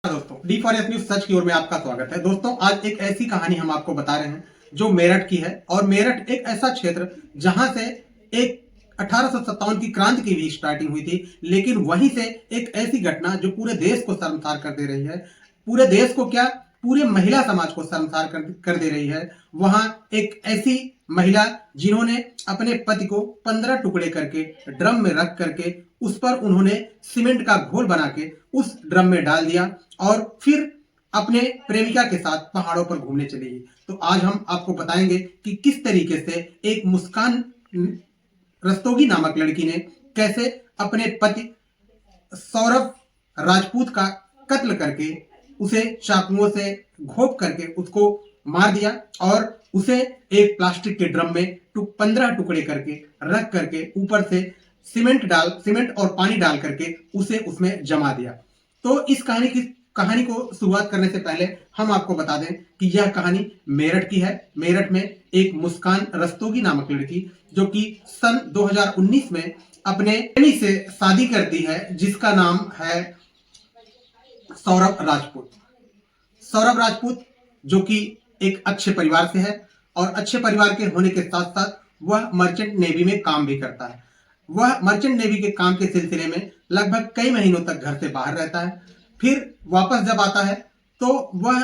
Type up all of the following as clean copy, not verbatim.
दोस्तों, D for S news सच की ओर में आपका स्वागत है। दोस्तों, आज एक ऐसी कहानी हम आपको बता रहे हैं जो मेरठ की है। और मेरठ एक ऐसा क्षेत्र जहां से एक 1857 की क्रांति की भी स्टार्टिंग हुई थी, लेकिन वहीं से एक ऐसी घटना जो पूरे देश को शर्मसार कर दे रही है, पूरे देश को क्या, पूरे महिला समाज को शर्मसार कर दे रही है। वहां एक ऐसी महिला जिन्होंने अपने पति को 15 टुकड़े करके ड्रम में रख करके उस पर उन्होंने सीमेंट का घोल बना के उस ड्रम में डाल दिया और फिर अपने प्रेमिका के साथ पहाड़ों पर घूमने चली गई। तो आज हम आपको बताएंगे कि किस तरीके से एक मुस्कान रस्तोगी नामक लड़की ने कैसे अपने पति सौरभ राजपूत का कत्ल करके उसे चाकुओं से घोंप करके उसको मार दिया और उसे एक प्लास्टिक के ड्रम में 15 टुकड़े करके रख करके ऊपर से सीमेंट और पानी डाल करके उसे उसमें जमा दिया। तो इस कहानी को शुरुआत करने से पहले हम आपको बता दें कि यह कहानी मेरठ की है। मेरठ में एक मुस्कान रस्तोगी नामक लड़की जो कि सन 2019 में अपने प्रेमी से शादी करती है, जिसका नाम है सौरभ राजपूत। सौरभ राजपूत जो कि एक अच्छे परिवार से है और अच्छे परिवार के होने के साथ साथ वह मर्चेंट नेवी में काम भी करता है। वह मर्चेंट नेवी के काम के सिलसिले में लगभग कई महीनों तक घर से बाहर रहता है। फिर वापस जब आता है तो वह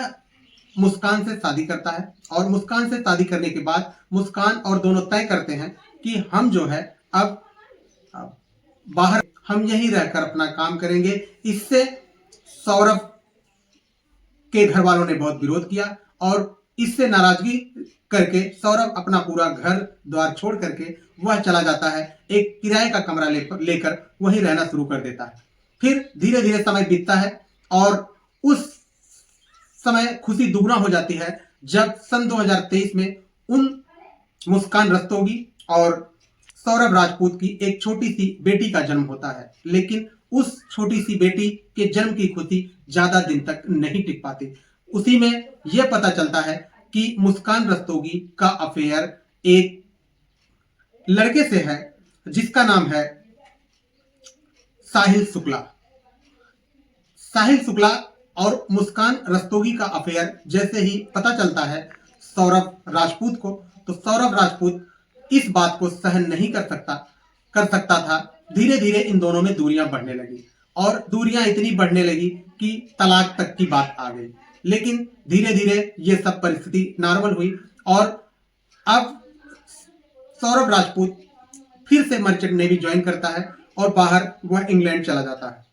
मुस्कान से शादी करता है और मुस्कान से शादी करने के बाद मुस्कान और दोनों तय करते हैं कि हम जो है अब बाहर हम यहीं रहकर अपना काम करेंगे। इससे सौरभ के घर वालों ने बहुत विरोध किया और इससे नाराजगी करके सौरभ अपना पूरा घर द्वार छोड़ करके वह चला जाता है, एक किराए का कमरा लेकर वहीं रहना शुरू कर देता है। फिर धीरे धीरे समय बीतता है और उस समय खुशी दुगना हो जाती है जब सन 2023 में उन मुस्कान रस्तोगी और सौरभ राजपूत की एक छोटी सी बेटी का जन्म होता है। लेकिन उस छोटी सी बेटी के जन्म की खुशी ज्यादा दिन तक नहीं टिक पाती। उसी में यह पता चलता है कि मुस्कान रस्तोगी का अफेयर एक लड़के से है जिसका नाम है साहिल शुक्ला। साहिल शुक्ला और मुस्कान रस्तोगी का अफेयर जैसे ही पता चलता है सौरभ राजपूत को, तो सौरभ राजपूत इस बात को सहन नहीं कर सकता था। धीरे धीरे इन दोनों में दूरियां बढ़ने लगी और दूरियां इतनी बढ़ने लगी कि तलाक तक की बात आ गई। लेकिन धीरे धीरे ये सब परिस्थिति नॉर्मल हुई और अब सौरभ राजपूत फिर से मर्चेंट नेवी ज्वाइन करता है और बाहर वह इंग्लैंड चला जाता है।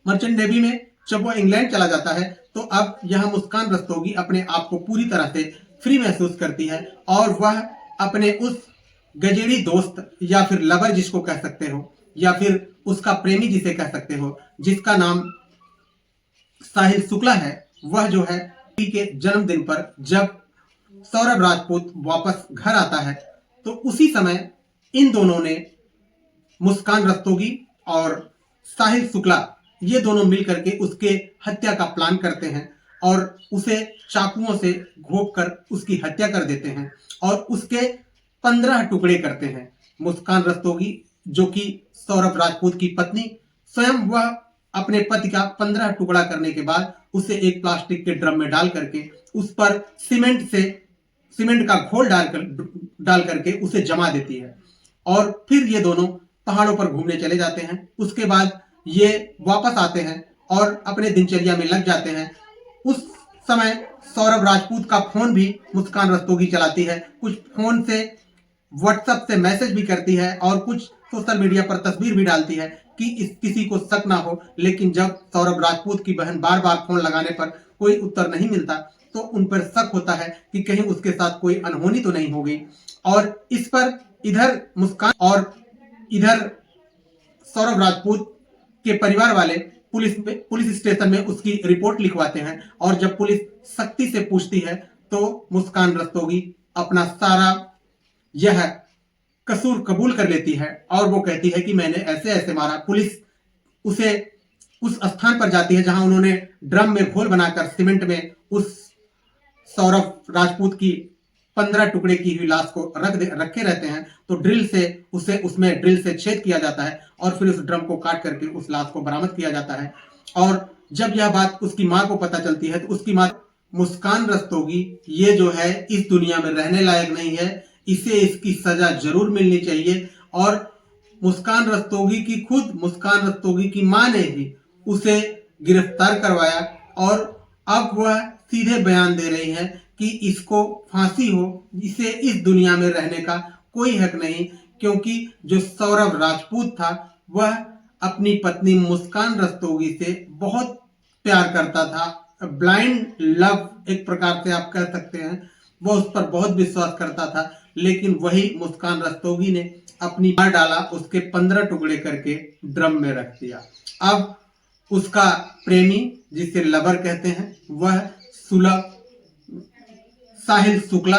मर्चेंट नेवी में जब वह इंग्लैंड चला जाता है तो अब यह मुस्कान रस्तोगी अपने आप को पूरी तरह से फ्री महसूस करती है और वह अपने उस गजेड़ी दोस्त या फिर लवर जिसको कह सकते हो या फिर उसका प्रेमी जिसे कह सकते हो, जिसका नाम साहिल शुक्ला है, वह जो है के जन्मदिन पर जब सौरभ राजपूत वापस घर आता है तो उसी समय इन दोनों ने, मुस्कान रस्तोगी और साहिल शुक्ला, ये दोनों मिलकर के उसके हत्या का प्लान करते हैं और उसे चाकुओं से घोंप कर उसकी हत्या कर देते हैं और उसके 15 टुकड़े करते हैं। मुस्कान रस्तोगी जो कि सौरभ राजपूत की पत्नी, स्वयं वह अपने पति का 15 टुकड़ा करने के बाद उसे एक प्लास्टिक के ड्रम में डाल करके उस पर सीमेंट का घोल डाल करके उसे जमा देती है और फिर ये दोनों पहाड़ों पर घूमने चले जाते हैं। उसके बाद ये वापस आते हैं और अपने दिनचर्या में लग जाते हैं। उस समय सौरभ राजपूत का फोन भी मुस्कान रस्तोगी चलाती है, कुछ फोन से व्हाट्सएप से मैसेज भी करती है और कुछ सोशल मीडिया पर तस्वीर भी डालती है कि किसी को शक ना हो। लेकिन जब सौरभ राजपूत की बहन बार बार फोन लगाने पर कोई उत्तर नहीं मिलता तो उन पर शक होता है कि कहीं उसके साथ कोई अनहोनी तो नहीं हो गई। और इस पर इधर मुस्कान और इधर सौरभ राजपूत के परिवार वाले पुलिस स्टेशन में उसकी रिपोर्ट लिखवाते हैं और जब पुलिस सख्ती से पूछती है तो मुस्कान रस्तोगी अपना सारा यह कसूर कबूल कर लेती है और वो कहती है कि मैंने ऐसे ऐसे मारा। पुलिस उसे उस स्थान पर जाती है जहां उन्होंने ड्रम में घोल बनाकर सीमेंट में उस सौरभ राजपूत की 15 टुकड़े की हुई लाश को रखे रहते हैं। तो ड्रिल से उसे उसमें ड्रिल से छेद किया जाता है और फिर उस ड्रम को काट करके उस लाश को बरामद किया जाता है और जब यह बात उसकी माँ को पता चलती है तो उसकी माँ, मुस्कान रस्तोगी ये जो है इस दुनिया में रहने लायक नहीं है, इसे इसकी सजा जरूर मिलनी चाहिए। और मुस्कान रस्तोगी की खुद मुस्कान रस्तोगी की माँ ने ही उसे गिरफ्तार करवाया और अब वह सीधे बयान दे रही है कि इसको फांसी हो, इसे इस दुनिया में रहने का कोई हक नहीं, क्योंकि जो सौरभ राजपूत था वह अपनी पत्नी मुस्कान रस्तोगी से बहुत प्यार करता था। ब्लाइंड लव एक प्रकार से आप कह सकते हैं, वह उस पर बहुत विश्वास करता था, लेकिन वही मुस्कान रस्तोगी ने अपनी मार डाला, उसके 15 टुकड़े करके ड्रम में रख दिया। अब उसका प्रेमी, जिसे लवर कहते हैं, वह सुलभ साहिल शुक्ला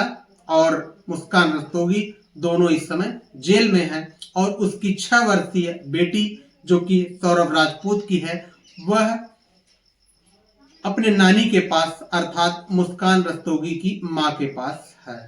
और मुस्कान रस्तोगी दोनों इस समय जेल में हैं और उसकी 6 वर्षीय बेटी जो कि सौरभ राजपूत की है, वह अपने नानी के पास अर्थात मुस्कान रस्तोगी की मां के पास है।